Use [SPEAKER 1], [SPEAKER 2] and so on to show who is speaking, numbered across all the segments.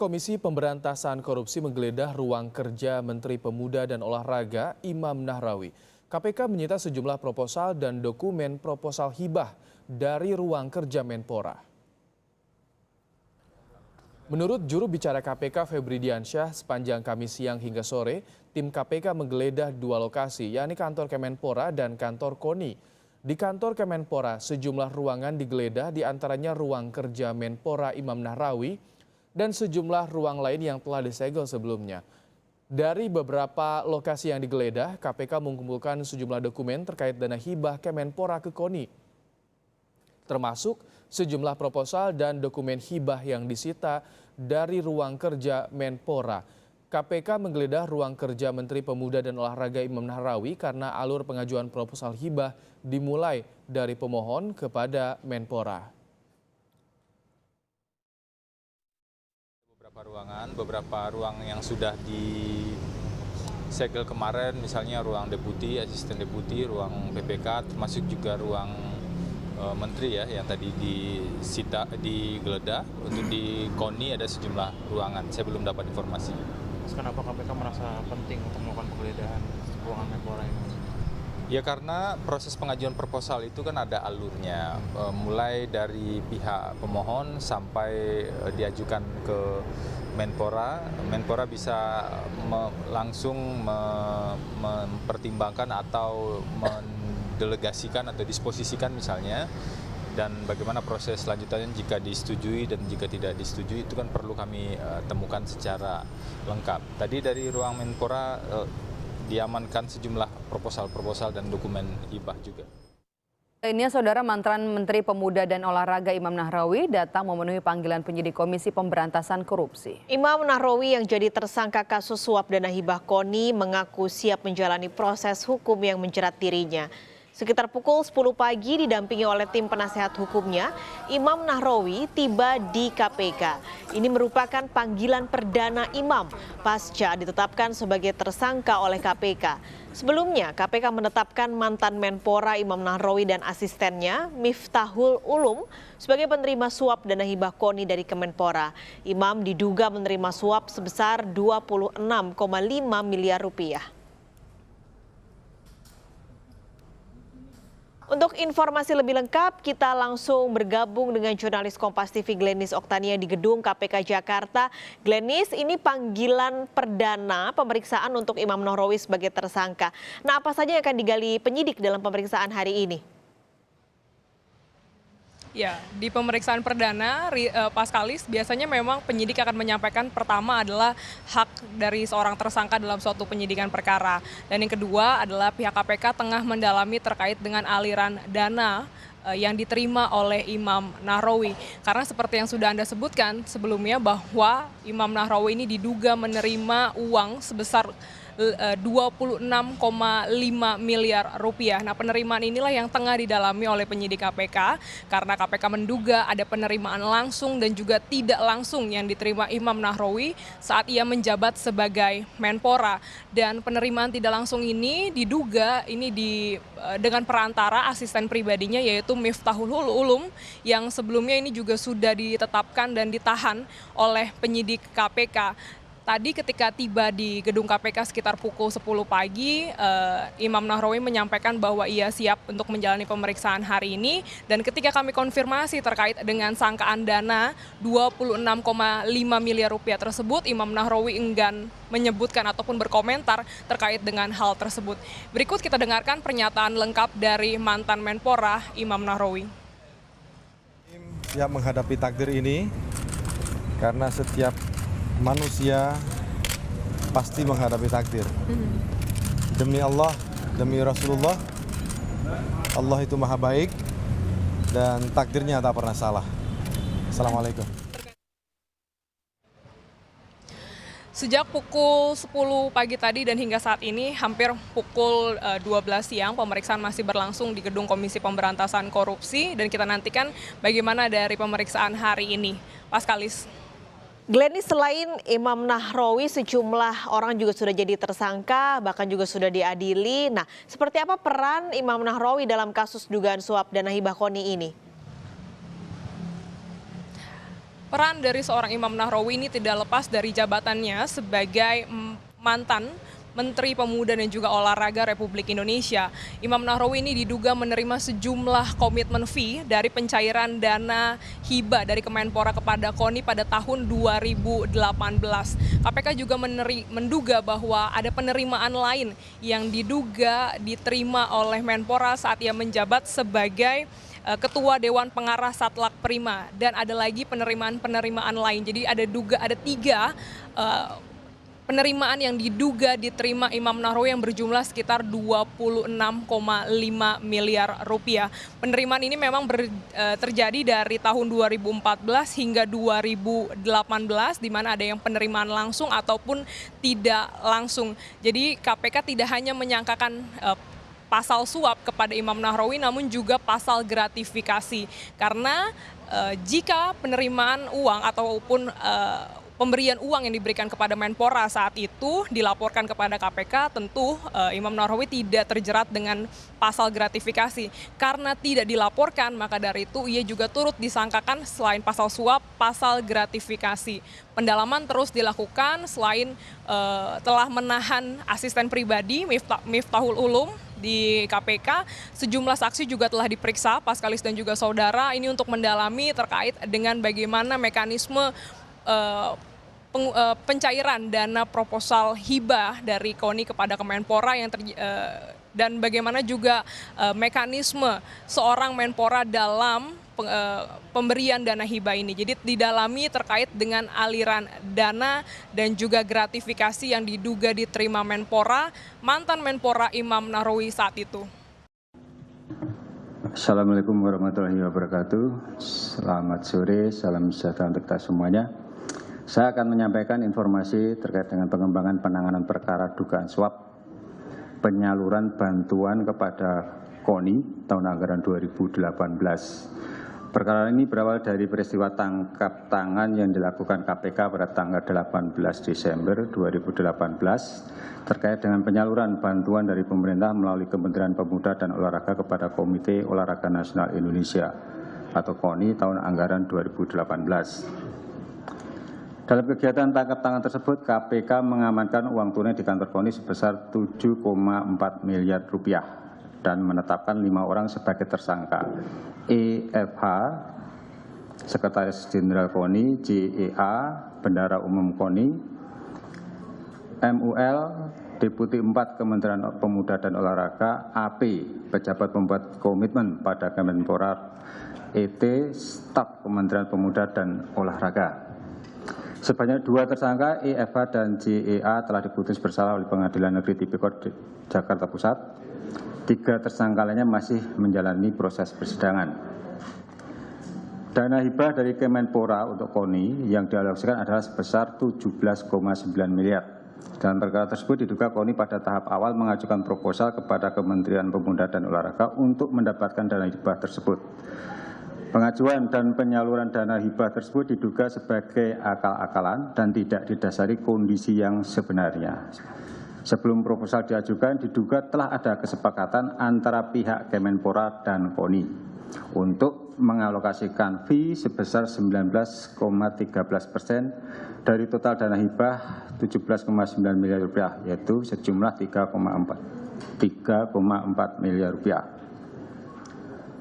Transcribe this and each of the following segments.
[SPEAKER 1] Komisi Pemberantasan Korupsi menggeledah ruang kerja Menteri Pemuda dan Olahraga Imam Nahrawi. KPK menyita sejumlah proposal dan dokumen proposal hibah dari ruang kerja Menpora. Menurut juru bicara KPK Febri Diansyah, sepanjang Kamis siang hingga sore, tim KPK menggeledah dua lokasi, yakni kantor Kemenpora dan kantor KONI. Di kantor Kemenpora, sejumlah ruangan digeledah, diantaranya ruang kerja Menpora Imam Nahrawi dan sejumlah ruang lain yang telah disegel sebelumnya. Dari beberapa lokasi yang digeledah, KPK mengumpulkan sejumlah dokumen terkait dana hibah Kemenpora ke KONI, termasuk sejumlah proposal dan dokumen hibah yang disita dari ruang kerja Menpora. KPK menggeledah ruang kerja Menteri Pemuda dan Olahraga Imam Nahrawi karena alur pengajuan proposal hibah dimulai dari pemohon kepada Menpora.
[SPEAKER 2] Beberapa ruang yang sudah disegel kemarin, misalnya ruang deputi, asisten deputi, ruang PPK, termasuk juga ruang menteri ya yang tadi digeledah. Untuk di KONI ada sejumlah ruangan, saya belum dapat informasi.
[SPEAKER 3] Kenapa KPK merasa penting untuk melakukan penggeledahan ruangan Menpora ini?
[SPEAKER 2] Ya karena proses pengajuan proposal itu kan ada alurnya, mulai dari pihak pemohon sampai diajukan ke Menpora. Menpora bisa langsung mempertimbangkan atau mendelegasikan atau disposisikan misalnya, dan bagaimana proses selanjutnya jika disetujui dan jika tidak disetujui itu kan perlu kami temukan secara lengkap. Tadi dari ruang Menpora diamankan sejumlah proposal dan dokumen hibah juga.
[SPEAKER 4] Lainnya, Saudara, mantan Menteri Pemuda dan Olahraga Imam Nahrawi datang memenuhi panggilan penyidik Komisi Pemberantasan Korupsi.
[SPEAKER 5] Imam Nahrawi yang jadi tersangka kasus suap dana hibah KONI mengaku siap menjalani proses hukum yang menjerat dirinya. Sekitar pukul 10 pagi didampingi oleh tim penasehat hukumnya, Imam Nahrawi tiba di KPK. Ini merupakan panggilan perdana Imam pasca ditetapkan sebagai tersangka oleh KPK. Sebelumnya, KPK menetapkan mantan Menpora Imam Nahrawi dan asistennya Miftahul Ulum sebagai penerima suap dana hibah KONI dari Kemenpora. Imam diduga menerima suap sebesar 26,5 miliar rupiah. Untuk informasi lebih lengkap, kita langsung bergabung dengan jurnalis Kompas TV Glenis Oktania di gedung KPK Jakarta. Glenis, ini panggilan perdana pemeriksaan untuk Imam Nahrawi sebagai tersangka. Nah, apa saja yang akan digali penyidik dalam pemeriksaan hari ini?
[SPEAKER 6] Ya, di pemeriksaan perdana, Paskalis, biasanya memang penyidik akan menyampaikan pertama adalah hak dari seorang tersangka dalam suatu penyidikan perkara. Dan yang kedua adalah pihak KPK tengah mendalami terkait dengan aliran dana yang diterima oleh Imam Nahrawi. Karena seperti yang sudah Anda sebutkan sebelumnya bahwa Imam Nahrawi ini diduga menerima uang sebesar 26,5 miliar rupiah. Nah, penerimaan inilah yang tengah didalami oleh penyidik KPK karena KPK menduga ada penerimaan langsung dan juga tidak langsung yang diterima Imam Nahrawi saat ia menjabat sebagai Menpora. Dan penerimaan tidak langsung ini diduga dengan perantara asisten pribadinya yaitu Miftahul Ulum yang sebelumnya ini juga sudah ditetapkan dan ditahan oleh penyidik KPK. Tadi ketika tiba di gedung KPK sekitar pukul 10 pagi, Imam Nahrawi menyampaikan bahwa ia siap untuk menjalani pemeriksaan hari ini. Dan ketika kami konfirmasi terkait dengan sangkaan dana 26,5 miliar rupiah tersebut, Imam Nahrawi enggan menyebutkan ataupun berkomentar terkait dengan hal tersebut. Berikut kita dengarkan pernyataan lengkap dari mantan Menpora Imam Nahrawi.
[SPEAKER 7] Siap menghadapi takdir ini karena setiap manusia pasti menghadapi takdir. Demi Allah, demi Rasulullah, Allah itu maha baik dan takdirnya tak pernah salah. Assalamualaikum.
[SPEAKER 6] Sejak pukul 10 pagi tadi dan hingga saat ini hampir pukul 12 siang pemeriksaan masih berlangsung di gedung Komisi Pemberantasan Korupsi dan kita nantikan bagaimana dari pemeriksaan hari ini. Paskalis.
[SPEAKER 5] Glenis, selain Imam Nahrawi, sejumlah orang juga sudah jadi tersangka, bahkan juga sudah diadili. Nah, seperti apa peran Imam Nahrawi dalam kasus dugaan suap dana hibah KONI ini?
[SPEAKER 6] Peran dari seorang Imam Nahrawi ini tidak lepas dari jabatannya sebagai mantan Menteri Pemuda dan juga Olahraga Republik Indonesia. Imam Nahrawi ini diduga menerima sejumlah komitmen fee dari pencairan dana hibah dari Kemenpora kepada KONI pada tahun 2018. KPK juga menduga bahwa ada penerimaan lain yang diduga diterima oleh Menpora saat ia menjabat sebagai Ketua Dewan Pengarah Satlak Prima, dan ada lagi penerimaan lain. Jadi ada tiga penerimaan yang diduga diterima Imam Nahrawi yang berjumlah sekitar 26,5 miliar rupiah. Penerimaan ini memang terjadi dari tahun 2014 hingga 2018, di mana ada yang penerimaan langsung ataupun tidak langsung. Jadi KPK tidak hanya menyangkakan pasal suap kepada Imam Nahrawi, namun juga pasal gratifikasi. Karena jika penerimaan uang ataupun pemberian uang yang diberikan kepada Menpora saat itu dilaporkan kepada KPK, tentu Imam Nahrawi tidak terjerat dengan pasal gratifikasi. Karena tidak dilaporkan, maka dari itu ia juga turut disangkakan selain pasal suap, pasal gratifikasi. Pendalaman terus dilakukan selain telah menahan asisten pribadi Miftahul Ulum di KPK, sejumlah saksi juga telah diperiksa, Paskalis dan juga saudara, ini untuk mendalami terkait dengan bagaimana mekanisme pencairan dana proposal hibah dari KONI kepada Kemenpora dan bagaimana juga mekanisme seorang Menpora dalam pemberian dana hibah ini. Jadi didalami terkait dengan aliran dana dan juga gratifikasi yang diduga diterima Menpora, mantan Menpora Imam Nahrawi saat itu.
[SPEAKER 8] Assalamualaikum warahmatullahi wabarakatuh. Selamat sore, salam sejahtera untuk kita semuanya. Saya akan menyampaikan informasi terkait dengan pengembangan penanganan perkara dugaan suap penyaluran bantuan kepada KONI tahun anggaran 2018. Perkara ini berawal dari peristiwa tangkap tangan yang dilakukan KPK pada tanggal 18 Desember 2018 terkait dengan penyaluran bantuan dari pemerintah melalui Kementerian Pemuda dan Olahraga kepada Komite Olahraga Nasional Indonesia atau KONI tahun anggaran 2018. Dalam kegiatan tangkap tangan tersebut, KPK mengamankan uang tunai di kantor KONI sebesar 7,4 miliar rupiah dan menetapkan 5 orang sebagai tersangka. EFH, Sekretaris Jenderal KONI, JEA, Bendahara Umum KONI, MUL, Deputi 4 Kementerian Pemuda dan Olahraga, AP, Pejabat Pembuat Komitmen pada Kemenpora, ET, Staf Kementerian Pemuda dan Olahraga. Sebanyak 2 tersangka EFH dan JEA telah diputus bersalah oleh Pengadilan Negeri Tipikor Jakarta Pusat. 3 tersangka lainnya masih menjalani proses persidangan. Dana hibah dari Kemenpora untuk KONI yang dialokasikan adalah sebesar 17,9 miliar. Dalam perkara tersebut diduga KONI pada tahap awal mengajukan proposal kepada Kementerian Pemuda dan Olahraga untuk mendapatkan dana hibah tersebut. Pengajuan dan penyaluran dana hibah tersebut diduga sebagai akal-akalan dan tidak didasari kondisi yang sebenarnya. Sebelum proposal diajukan, diduga telah ada kesepakatan antara pihak Kemenpora dan KONI untuk mengalokasikan fee sebesar 19,13% dari total dana hibah 17,9 miliar rupiah, yaitu sejumlah 3,4 miliar rupiah.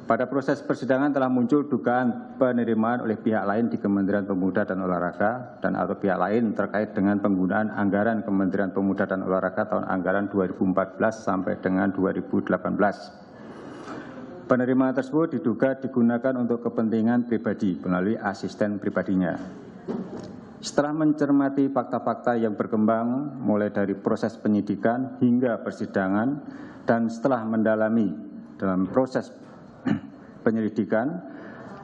[SPEAKER 8] Pada proses persidangan telah muncul dugaan penerimaan oleh pihak lain di Kementerian Pemuda dan Olahraga dan atau pihak lain terkait dengan penggunaan anggaran Kementerian Pemuda dan Olahraga tahun anggaran 2014 sampai dengan 2018. Penerimaan tersebut diduga digunakan untuk kepentingan pribadi melalui asisten pribadinya. Setelah mencermati fakta-fakta yang berkembang mulai dari proses penyidikan hingga persidangan dan setelah mendalami dalam proses penyelidikan,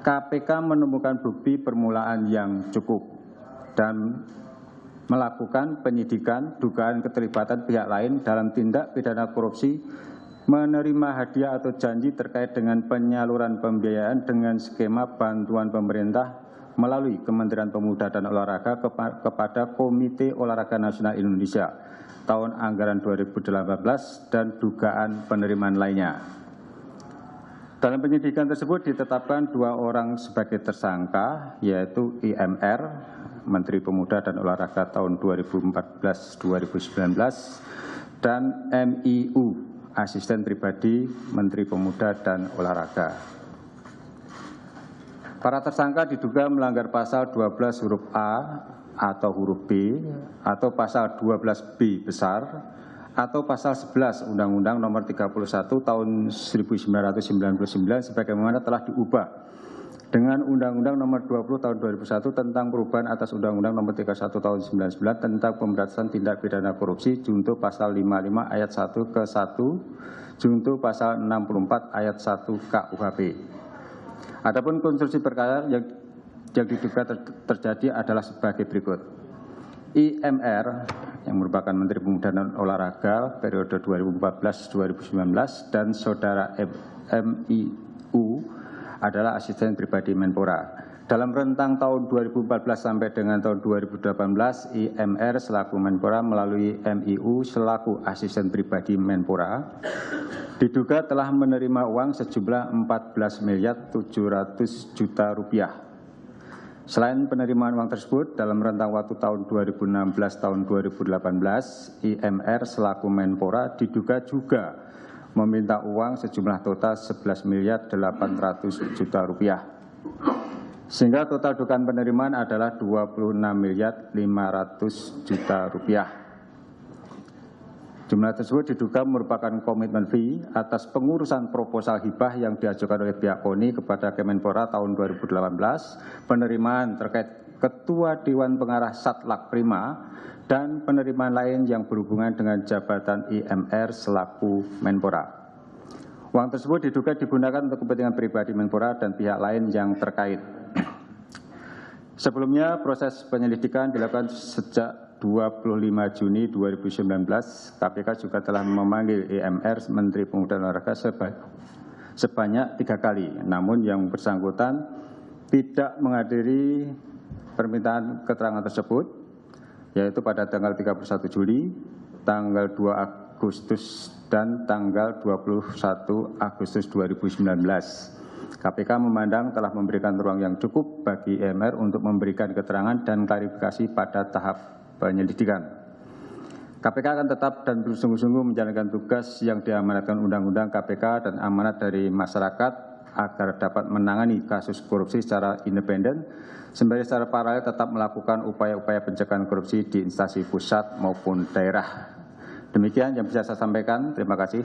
[SPEAKER 8] KPK menemukan bukti permulaan yang cukup dan melakukan penyidikan dugaan keterlibatan pihak lain dalam tindak pidana korupsi, menerima hadiah atau janji terkait dengan penyaluran pembiayaan dengan skema bantuan pemerintah melalui Kementerian Pemuda dan Olahraga kepada Komite Olahraga Nasional Indonesia tahun anggaran 2018 dan dugaan penerimaan lainnya. Dalam penyidikan tersebut ditetapkan 2 orang sebagai tersangka, yaitu IMR, Menteri Pemuda dan Olahraga tahun 2014-2019, dan MIU, Asisten Pribadi Menteri Pemuda dan Olahraga. Para tersangka diduga melanggar pasal 12 huruf A atau huruf B, atau pasal 12B besar, atau pasal 11 Undang-Undang Nomor 31 Tahun 1999 sebagaimana telah diubah dengan Undang-Undang Nomor 20 Tahun 2001 tentang perubahan atas Undang-Undang Nomor 31 Tahun 1999 tentang pemberantasan tindak pidana korupsi junto pasal 55 ayat 1 ke 1 junto pasal 64 ayat 1 KUHP. Adapun konstruksi perkara yang diduga terjadi adalah sebagai berikut. IMR yang merupakan Menteri Pemuda dan Olahraga periode 2014-2019 dan saudara MIU adalah asisten pribadi Menpora. Dalam rentang tahun 2014 sampai dengan tahun 2018, IMR selaku Menpora melalui MIU selaku asisten pribadi Menpora diduga telah menerima uang sejumlah 14.700.000.000 rupiah. Selain penerimaan uang tersebut, dalam rentang waktu tahun 2016 tahun 2018, IMR selaku Menpora diduga juga meminta uang sejumlah total 11.800.000.000 rupiah. Sehingga total dugaan penerimaan adalah 26.500.000.000 rupiah. Jumlah tersebut diduga merupakan komitmen fee atas pengurusan proposal hibah yang diajukan oleh pihak KONI kepada Kemenpora tahun 2018, penerimaan terkait Ketua Dewan Pengarah Satlak Prima, dan penerimaan lain yang berhubungan dengan jabatan IMR selaku Menpora. Uang tersebut diduga digunakan untuk kepentingan pribadi Menpora dan pihak lain yang terkait. Sebelumnya proses penyelidikan dilakukan sejak 25 Juni 2019, KPK juga telah memanggil IMR Menteri Pemuda dan Olahraga sebanyak 3 kali. Namun yang bersangkutan tidak menghadiri permintaan keterangan tersebut, yaitu pada tanggal 31 Juli, tanggal 2 Agustus, dan tanggal 21 Agustus 2019. KPK memandang telah memberikan ruang yang cukup bagi IMR untuk memberikan keterangan dan klarifikasi pada tahap penyelidikan. KPK akan tetap dan bersungguh-sungguh menjalankan tugas yang diamanatkan Undang-Undang KPK dan amanat dari masyarakat agar dapat menangani kasus korupsi secara independen, sembari secara paralel tetap melakukan upaya-upaya pencegahan korupsi di instansi pusat maupun daerah. Demikian yang bisa saya sampaikan. Terima kasih.